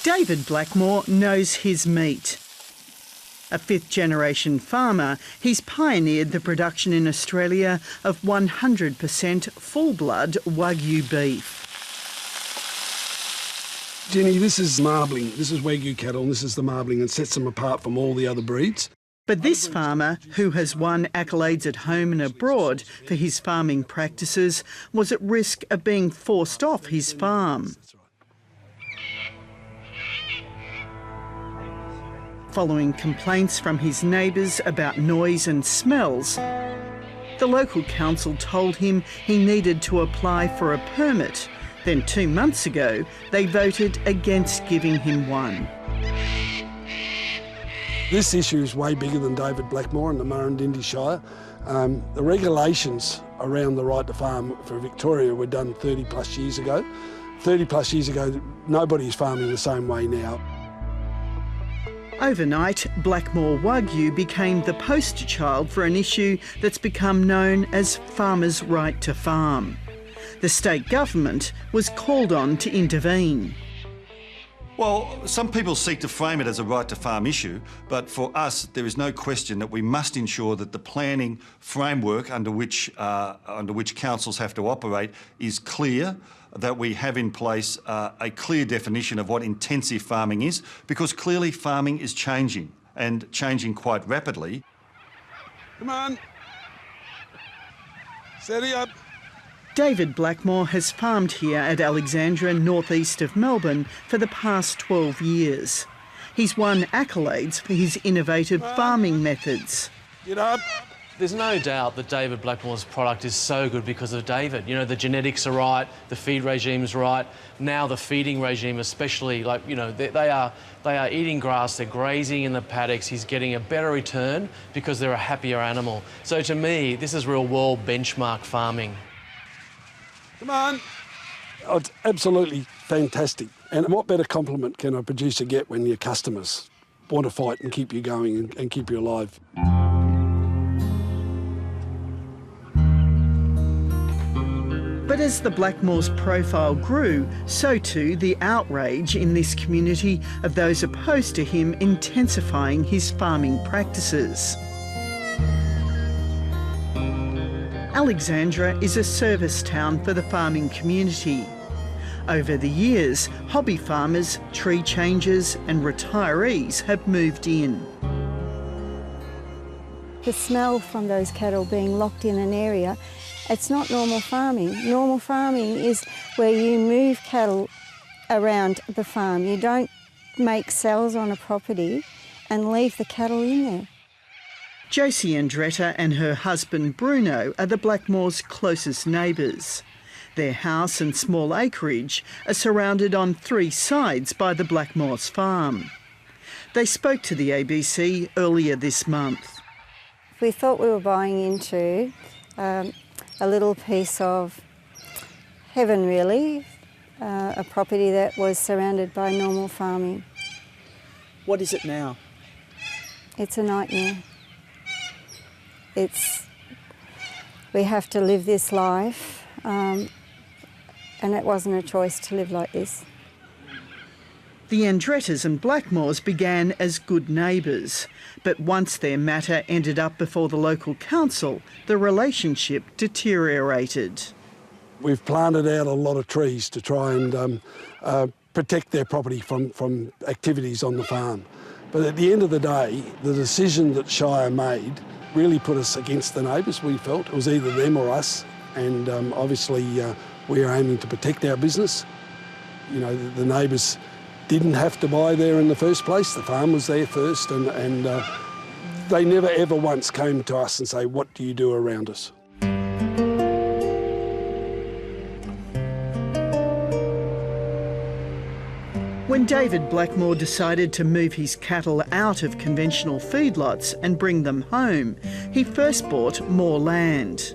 David Blackmore knows his meat. A fifth-generation farmer, he's pioneered the production in Australia of 100% full-blood Wagyu beef. Ginny, this is marbling. This is Wagyu cattle, and this is the marbling and sets them apart from all the other breeds. But this farmer, who has won accolades at home and abroad for his farming practices, was at risk of being forced off his farm. Following complaints from his neighbours about noise and smells, the local council told him he needed to apply for a permit. Then 2 months ago, they voted against giving him one. This issue is way bigger than David Blackmore and the Murrumbidgee Shire. The regulations around the right to farm for Victoria were done 30 plus years ago. 30 plus years ago, nobody's farming the same way now. Overnight, Blackmore Wagyu became the poster child for an issue that's become known as farmers' right to farm. The state government was called on to intervene. Well, some people seek to frame it as a right to farm issue, but for us, there is no question that we must ensure that the planning framework under which councils have to operate is clear, that we have in place a clear definition of what intensive farming is, because clearly farming is changing, and changing quite rapidly. Come on. Steady up. David Blackmore has farmed here at Alexandra, northeast of Melbourne, for the past 12 years. He's won accolades for his innovative farming methods. Get up. There's no doubt that David Blackmore's product is so good because of David. You know, the genetics are right, the feed regime's right. Now the feeding regime especially, like, you know, they are eating grass, they're grazing in the paddocks. He's getting a better return because they're a happier animal. So to me, this is real world benchmark farming. Come on. Oh, it's absolutely fantastic. And what better compliment can a producer get when your customers want to fight and keep you going and keep you alive? But as the Blackmore's profile grew, so too the outrage in this community of those opposed to him intensifying his farming practices. Alexandra is a service town for the farming community. Over the years, hobby farmers, tree changers and retirees have moved in. The smell from those cattle being locked in an area, it's not normal farming. Normal farming is where you move cattle around the farm. You don't make cells on a property and leave the cattle in there. Josie ANDREETTA and her husband Bruno are the Blackmores' closest neighbours. Their house and small acreage are surrounded on 3 sides by the Blackmores' farm. They spoke to the ABC earlier this month. We thought we were buying into a little piece of heaven, really, a property that was surrounded by normal farming. What is it now? It's a nightmare. We have to live this life, and it wasn't a choice to live like this. The ANDREETTAs and Blackmores began as good neighbours, but once their matter ended up before the local council, the relationship deteriorated. We've planted out a lot of trees to try and protect their property from activities on the farm. But at the end of the day, the decision that Shire made really put us against the neighbours. We felt it was either them or us, and obviously we are aiming to protect our business. You know, the neighbours didn't have to buy there in the first place. The farm was there first, and they never ever once came to us and say, what do you do around us? When David Blackmore decided to move his cattle out of conventional feedlots and bring them home, he first bought more land.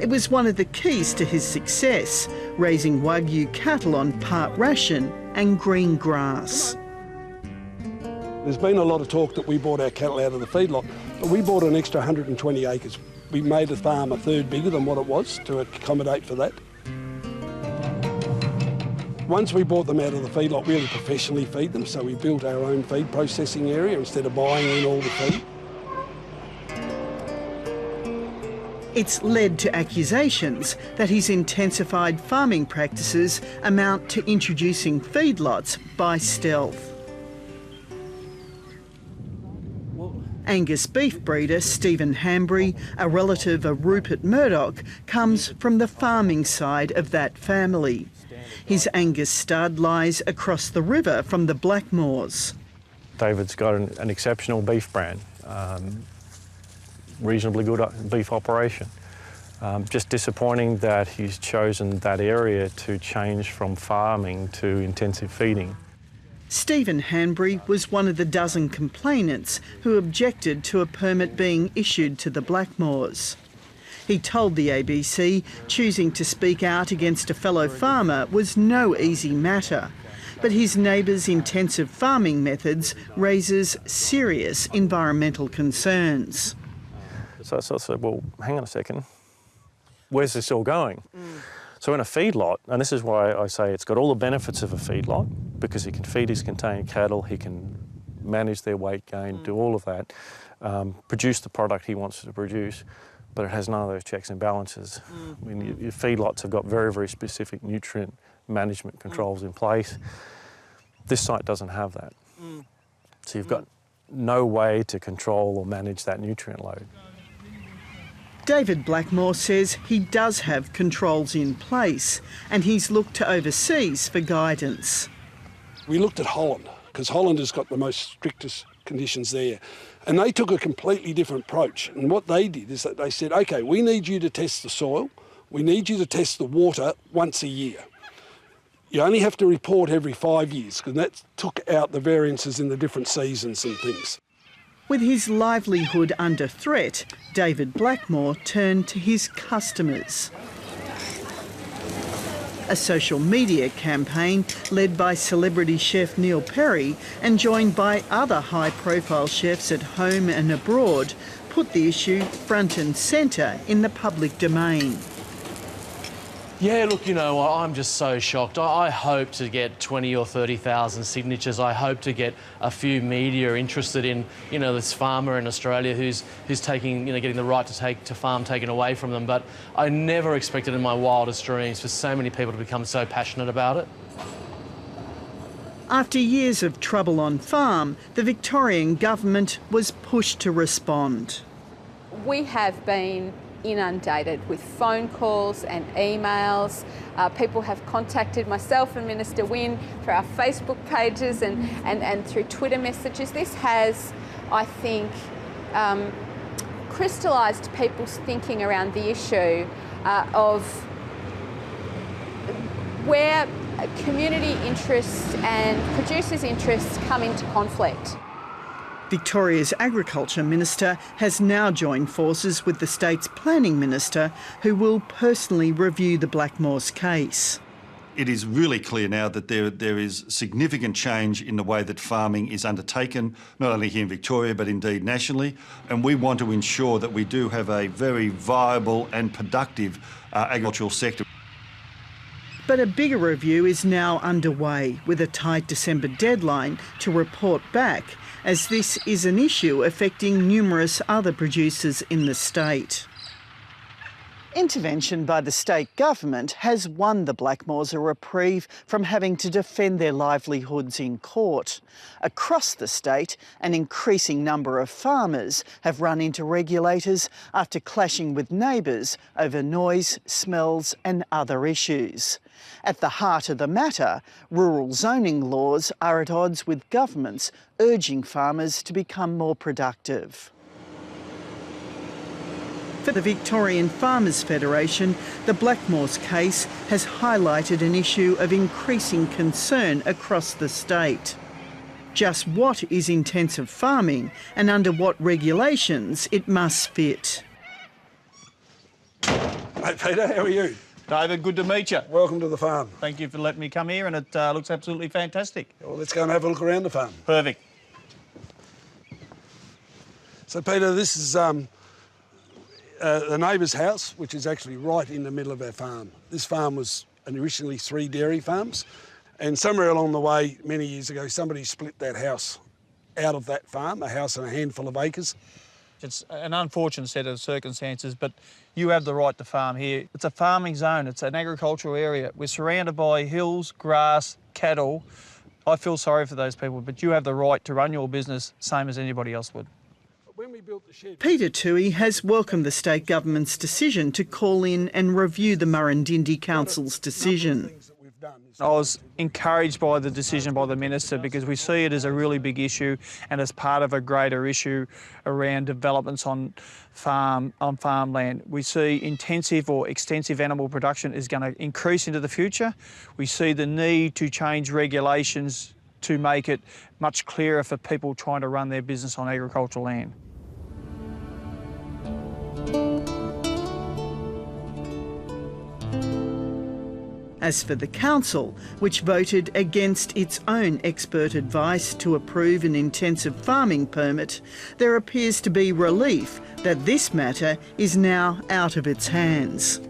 It was one of the keys to his success, raising Wagyu cattle on part ration and green grass. There's been a lot of talk that we bought our cattle out of the feedlot, but we bought an extra 120 acres. We made the farm a third bigger than what it was to accommodate for that. once we brought them out of the feedlot, we really professionally feed them, so we built our own feed processing area instead of buying in all the feed. It's led to accusations that his intensified farming practices amount to introducing feedlots by stealth. Angus beef breeder Stephen HANDBURY, a relative of Rupert Murdoch, comes from the farming side of that family. His Angus stud lies across the river from the Blackmores. David's got an exceptional beef brand, reasonably good beef operation. Just disappointing that he's chosen that area to change from farming to intensive feeding. Stephen HANDBURY was one of the dozen complainants who objected to a permit being issued to the Blackmores. He told the ABC choosing to speak out against a fellow farmer was no easy matter, but his neighbour's intensive farming methods raises serious environmental concerns. So I said, well, hang on a second, where's this all going? So in a feedlot, and this is why I say it's got all the benefits of a feedlot, because he can feed his contained cattle, he can manage their weight gain, do all of that, produce the product he wants to produce, but it has none of those checks and balances. I mean, your feedlots have got very, very specific nutrient management controls in place. This site doesn't have that. So you've got no way to control or manage that nutrient load. David Blackmore says he does have controls in place and he's looked to overseas for guidance. We looked at Holland, because Holland has got the most strictest conditions there. And they took a completely different approach. And what they did is that they said, OK, we need you to test the soil, we need you to test the water once a year. You only have to report every 5 years, because that took out the variances in the different seasons and things. With his livelihood under threat, David Blackmore turned to his customers. A social media campaign led by celebrity chef Neil Perry and joined by other high-profile chefs at home and abroad put the issue front and centre in the public domain. Yeah, look, you know, I'm just so shocked. I hope to get 20 or 30,000 signatures. I hope to get a few media interested in, you know, this farmer in Australia who's taking, you know, getting the right to farm taken away from them. But I never expected in my wildest dreams for so many people to become so passionate about it. After years of trouble on farm, the Victorian government was pushed to respond. We have been inundated with phone calls and emails. People have contacted myself and Minister WYNNE through our Facebook pages and through Twitter messages. This has, I think, crystallised people's thinking around the issue of where community interests and producers' interests come into conflict. Victoria's Agriculture Minister has now joined forces with the state's Planning Minister, who will personally review the Blackmore's case. It is really clear now that there is significant change in the way that farming is undertaken, not only here in Victoria but indeed nationally, and we want to ensure that we do have a very viable and productive agricultural sector. But a bigger review is now underway with a tight December deadline to report back, as this is an issue affecting numerous other producers in the state. Intervention by the state government has won the Blackmores a reprieve from having to defend their livelihoods in court. Across the state, an increasing number of farmers have run into regulators after clashing with neighbours over noise, smells and other issues. At the heart of the matter, rural zoning laws are at odds with governments urging farmers to become more productive. For the Victorian Farmers Federation, the Blackmore's case has highlighted an issue of increasing concern across the state. Just what is intensive farming and under what regulations it must fit? Hey Peter, how are you? David, good to meet you. Welcome to the farm. Thank you for letting me come here, and it looks absolutely fantastic. Well, let's go and have a look around the farm. Perfect. So Peter, this is the neighbour's house, which is actually right in the middle of our farm. This farm was originally 3 dairy farms, And somewhere along the way, many years ago, somebody split that house out of that farm, a house and a handful of acres. It's an unfortunate set of circumstances, but you have the right to farm here. It's a farming zone, it's an agricultural area. We're surrounded by hills, grass, cattle. I feel sorry for those people, but you have the right to run your business same as anybody else would. When we built the shed, Peter TUOHEY has welcomed the state government's decision to call in and review the Murrindindi Council's decision. I was encouraged by the decision by the Minister because we see it as a really big issue and as part of a greater issue around developments on farmland. We see intensive or extensive animal production is going to increase into the future. We see the need to change regulations to make it much clearer for people trying to run their business on agricultural land. As for the council, which voted against its own expert advice to approve an intensive farming permit, there appears to be relief that this matter is now out of its hands.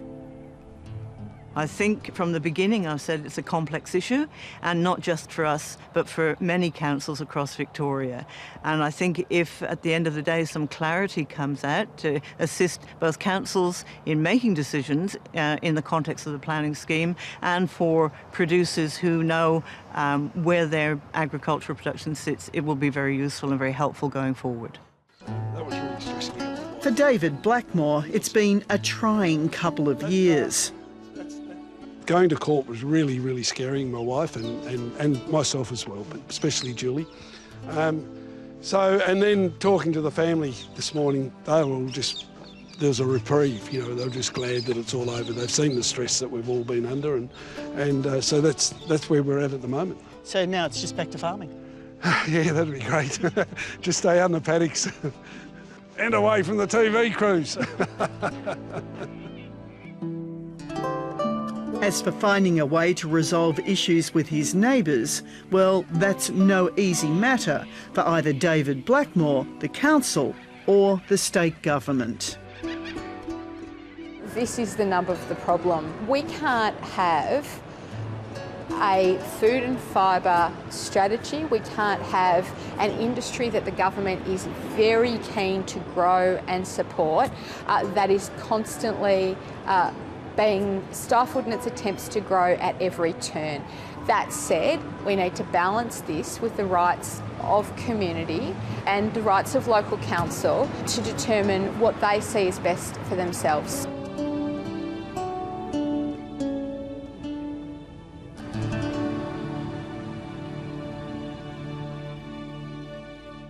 I think from the beginning I've said it's a complex issue, and not just for us but for many councils across Victoria. And I think if at the end of the day some clarity comes out to assist both councils in making decisions in the context of the planning scheme, and for producers who know where their agricultural production sits, it will be very useful and very helpful going forward. that was really stressing me out. For David Blackmore, it's been a trying couple of years. Going to court was really, really scaring my wife and myself as well, but especially Julie. And then talking to the family this morning, they were all just, there was a reprieve, you know, they were just glad that it's all over. They've seen the stress that we've all been under, and so that's where we're at the moment. So now it's just back to farming? Yeah, that'd be great. Just stay out in the paddocks and away from the TV crews. As for finding a way to resolve issues with his neighbours, well, that's no easy matter for either David Blackmore, the council, or the state government. This is the nub of the problem. We can't have a food and fibre strategy. We can't have an industry that the government is very keen to grow and support that is constantly being stifled in its attempts to grow at every turn. That said, we need to balance this with the rights of community and the rights of local council to determine what they see as best for themselves.